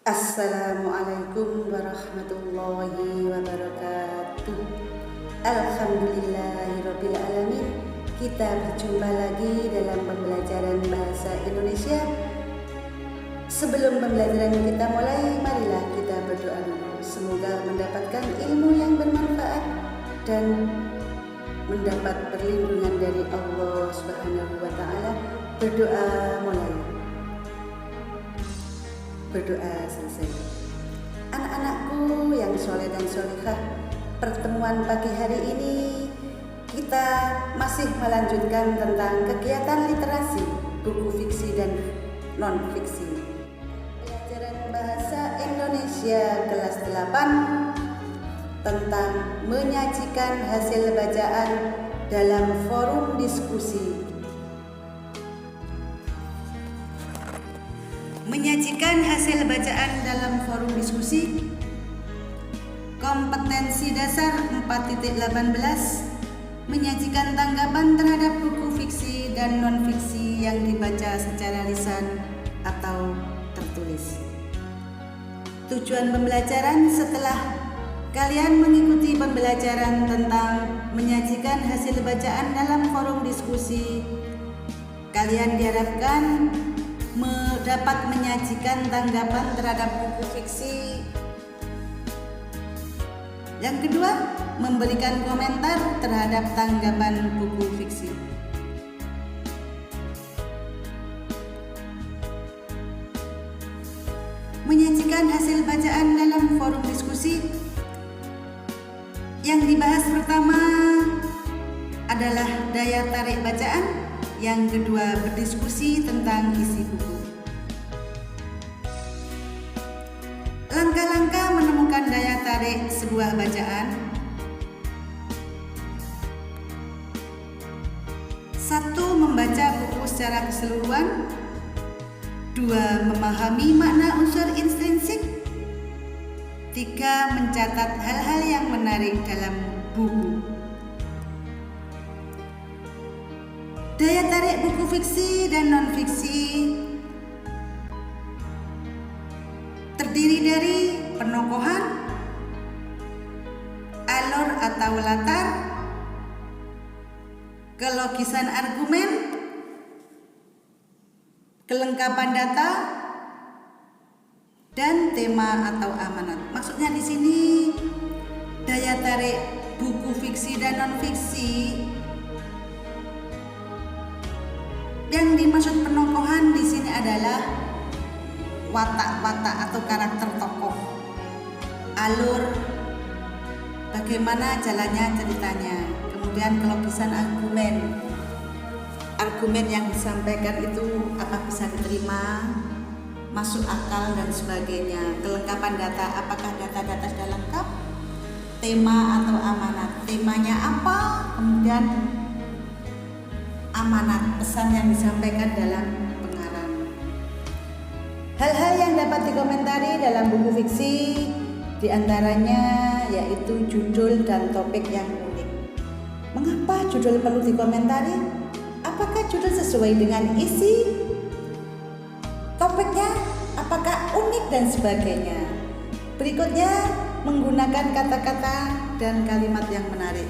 Assalamualaikum warahmatullahi wabarakatuh. Alhamdulillahirabbil alamin. Kita berjumpa lagi dalam pembelajaran bahasa Indonesia. Sebelum pembelajaran kita mulai, marilah kita berdoa dulu. Semoga mendapatkan ilmu yang bermanfaat dan mendapat perlindungan dari Allah Subhanahu wa taala. Berdoa mulai. Berdoa selesai. Anak-anakku yang soleh dan solehah, pertemuan pagi hari ini kita masih melanjutkan tentang kegiatan literasi, buku fiksi dan non-fiksi. Pelajaran bahasa Indonesia kelas 8 tentang menyajikan hasil bacaan dalam forum diskusi. Menyajikan hasil bacaan dalam forum diskusi. Kompetensi dasar 4.18 menyajikan tanggapan terhadap buku fiksi dan non-fiksi yang dibaca secara lisan atau tertulis. Tujuan pembelajaran: setelah kalian mengikuti pembelajaran tentang menyajikan hasil bacaan dalam forum diskusi, kalian diharapkan dapat menyajikan tanggapan terhadap buku fiksi. Yang kedua, memberikan komentar terhadap tanggapan buku fiksi. Menyajikan hasil bacaan dalam forum diskusi. Yang dibahas pertama adalah daya tarik bacaan. Yang kedua, berdiskusi tentang isi buku. Langkah-langkah menemukan daya tarik sebuah bacaan. 1. Membaca buku secara keseluruhan. 2. Memahami makna unsur intrinsik. 3. Mencatat hal-hal yang menarik dalam buku. Daya tarik buku fiksi dan non-fiksi terdiri dari penokohan, alur atau latar, kelogisan argumen, kelengkapan data, dan tema atau amanat. Maksudnya di sini daya tarik buku fiksi dan non-fiksi. Yang dimaksud penokohan di sini adalah watak-watak atau karakter tokoh, alur, bagaimana jalannya ceritanya, kemudian kelogisan argumen, yang disampaikan itu apa bisa diterima, masuk akal dan sebagainya. Kelengkapan data, apakah data-data sudah lengkap, tema atau amanat, temanya apa, kemudian amanat, pesan yang disampaikan dalam pengarang. Hal-hal yang dapat dikomentari dalam buku fiksi diantaranya yaitu judul dan topik yang unik. Mengapa judul perlu dikomentari? Apakah judul sesuai dengan isi topiknya? Apakah unik dan sebagainya? Berikutnya, menggunakan kata-kata dan kalimat yang menarik.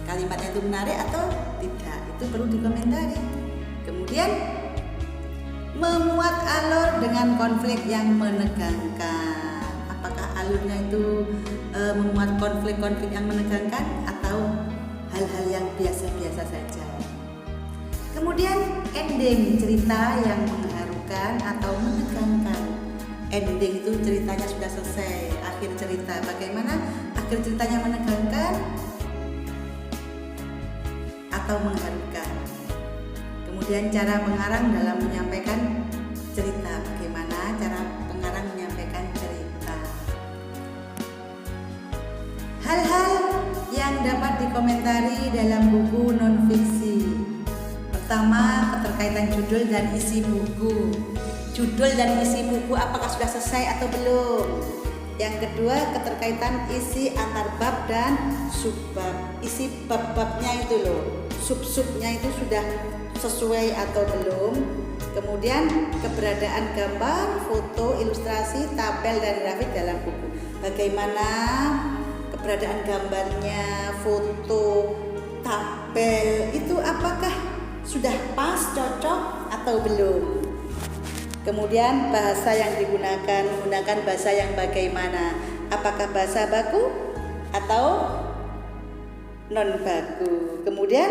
Kalimatnya itu menarik atau tidak, itu perlu dikomentari. Kemudian, memuat alur dengan konflik yang menegangkan. Apakah alurnya itu memuat konflik-konflik yang menegangkan atau hal-hal yang biasa-biasa saja. Kemudian, ending, cerita yang mengharukan atau menegangkan. Ending itu ceritanya sudah selesai, akhir cerita. Bagaimana akhir ceritanya menegangkan atau mengharukan. Kemudian cara pengarang dalam menyampaikan cerita. Bagaimana cara pengarang menyampaikan cerita. Hal-hal yang dapat dikomentari dalam buku non-fiksi. Pertama, keterkaitan judul dan isi buku. Judul dan isi buku apakah sudah selesai atau belum? Yang kedua, keterkaitan isi antar bab dan subbab. Isi bab-babnya itu loh, sub-subnya itu sudah sesuai atau belum. Kemudian keberadaan gambar, foto, ilustrasi, tabel dan grafik dalam buku. Bagaimana keberadaan gambarnya, foto, tabel itu apakah sudah pas, cocok atau belum? Kemudian bahasa yang digunakan, menggunakan bahasa yang bagaimana? Apakah bahasa baku atau non baku? Kemudian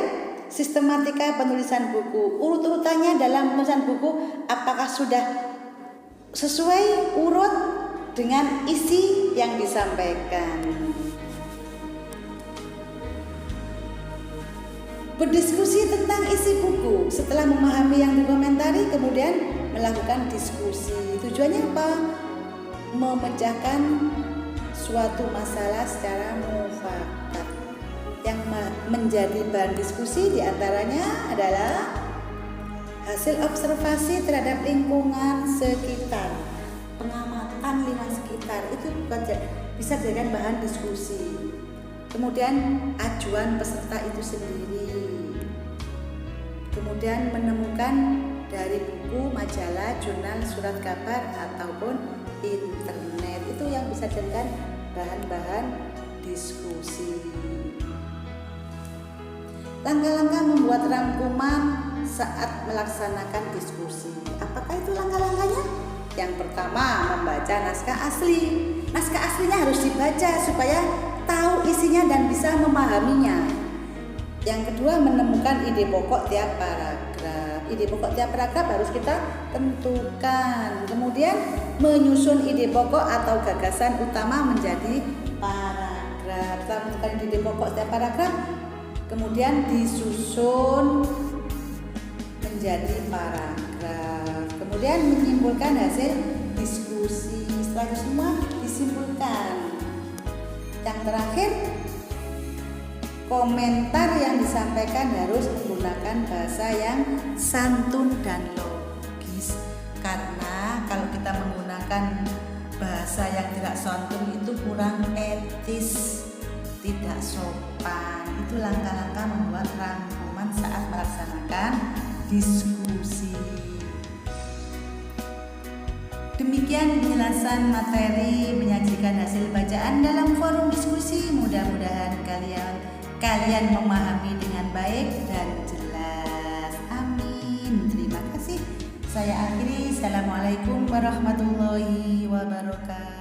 sistematika penulisan buku, urut-urutannya dalam penulisan buku apakah sudah sesuai urut dengan isi yang disampaikan. Berdiskusi tentang isi buku setelah memahami yang dikomentari, kemudian melakukan diskusi. Tujuannya apa? Memecahkan suatu masalah secara mufakat. Yang menjadi bahan diskusi diantaranya adalah hasil observasi terhadap lingkungan sekitar, pengamatan lingkungan sekitar itu bisa dijadikan bahan diskusi. Kemudian ajuan peserta itu sendiri. Kemudian menemukan dari buku, majalah, jurnal, surat kabar ataupun internet itu yang bisa dijadikan bahan-bahan diskusi. Langkah-langkah membuat rangkuman saat melaksanakan diskusi. Apakah itu langkah-langkahnya? Yang pertama, membaca naskah asli. Naskah aslinya harus dibaca supaya tahu isinya dan bisa memahaminya. Yang kedua, menemukan ide pokok tiap paragraf. Ide pokok tiap paragraf harus kita tentukan. Kemudian, menyusun ide pokok atau gagasan utama menjadi paragraf. Setelah menentukan ide pokok tiap paragraf, kemudian disusun menjadi paragraf. Kemudian menyimpulkan hasil diskusi. Setelah itu semua disimpulkan. Yang terakhir, komentar yang disampaikan harus menggunakan bahasa yang santun dan logis. Karena kalau kita menggunakan bahasa yang tidak santun itu kurang etis, tidak sopan. Itu langkah-langkah membuat rangkuman saat melaksanakan diskusi. Demikian penjelasan materi menyajikan hasil bacaan dalam forum diskusi. Mudah-mudahan kalian memahami dengan baik dan jelas. Amin. Terima kasih. Saya akhiri. Assalamualaikum warahmatullahi wabarakatuh.